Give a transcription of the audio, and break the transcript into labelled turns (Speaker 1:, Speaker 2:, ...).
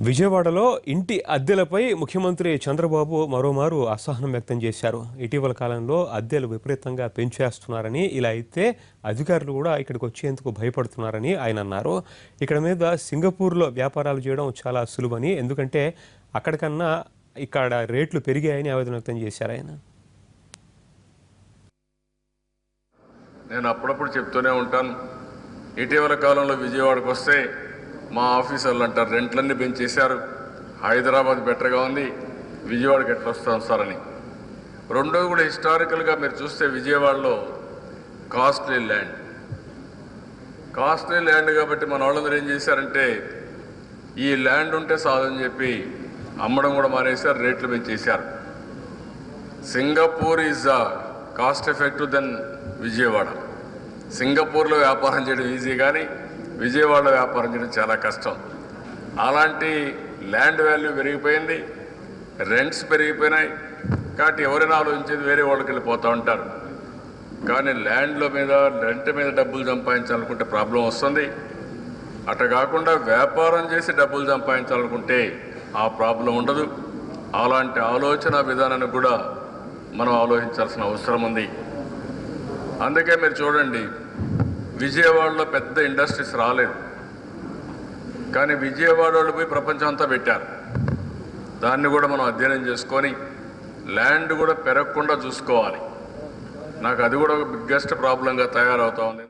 Speaker 1: విజయవాడలో ఇంటి అద్దెలపై ముఖ్యమంత్రి చంద్రబాబు మరోమారు అసహనం వ్యక్తం చేశారు. ఇటీవల కాలంలో అద్దెలు విపరీతంగా పెంచేస్తున్నారని, ఇలా అయితే అధికారులు కూడా ఇక్కడికి వచ్చేందుకు భయపడుతున్నారని ఆయన అన్నారు. ఇక్కడ మీద సింగపూర్లో వ్యాపారాలు చేయడం చాలా సులువని, ఎందుకంటే అక్కడికన్నా ఇక్కడ రేట్లు పెరిగాయని ఆవేదన వ్యక్తం చేశారు ఆయన.
Speaker 2: నేను అప్పుడప్పుడు చెప్తూనే ఉంటాను, ఇటీవల కాలంలో విజయవాడకు వస్తే మా ఆఫీసర్లు అంటారు రెంట్లన్నీ పెంచేశారు, హైదరాబాద్ బెటర్గా ఉంది, విజయవాడకి ఎట్లా వస్తాం సార్ అని. రెండోది కూడా హిస్టారికల్గా మీరు చూస్తే విజయవాడలో కాస్ట్లీ ల్యాండ్ కాబట్టి మన వాళ్ళందరూ ఏం చేశారంటే ఈ ల్యాండ్ ఉంటే సాధని చెప్పి అమ్మడం కూడా మానేశారు, రేట్లు పెంచేశారు. Singapore is cost effective than Vijayawada. సింగపూర్లో వ్యాపారం చేయడం ఈజీ, కానీ విజయవాడలో వ్యాపారం చేయడం చాలా కష్టం. అలాంటి ల్యాండ్ వాల్యూ పెరిగిపోయింది, రెంట్స్ పెరిగిపోయినాయి. కాబట్టి ఎవరైనా ఆలోచించేది వేరే వాళ్ళకి వెళ్ళిపోతూ ఉంటారు. కానీ ల్యాండ్ల మీద రెంట్ మీద డబ్బులు సంపాదించాలనుకుంటే ప్రాబ్లం వస్తుంది. అట్లా కాకుండా వ్యాపారం చేసి డబ్బులు సంపాదించాలనుకుంటే ఆ ప్రాబ్లం ఉండదు. అలాంటి ఆలోచన విధానాన్ని కూడా మనం ఆలోచించాల్సిన అవసరం ఉంది. అందుకే మీరు చూడండి, విజయవాడలో పెద్ద ఇండస్ట్రీస్ రాలేదు, కానీ విజయవాడ వాళ్ళు పోయి ప్రపంచం అంతా పెట్టారు. దాన్ని కూడా మనం అధ్యయనం చేసుకొని ల్యాండ్ కూడా పెరగకుండా చూసుకోవాలి. నాకు అది కూడా ఒక బిగ్గెస్ట్ ప్రాబ్లంగా తయారవుతా ఉంది.